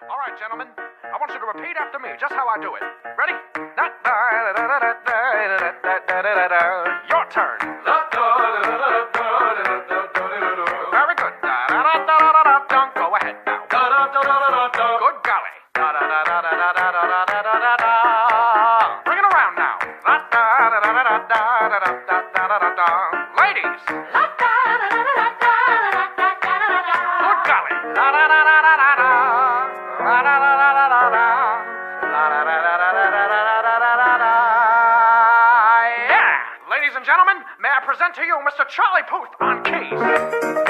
All right, gentlemen, I want you to repeat after me, just how I do it. Ready? Your turn. Very good. Go ahead now. Good golly. Bring it around now. Ladies. Good golly. Yeah! Ladies and gentlemen, may I present to you Mr. Charlie Puth on keys.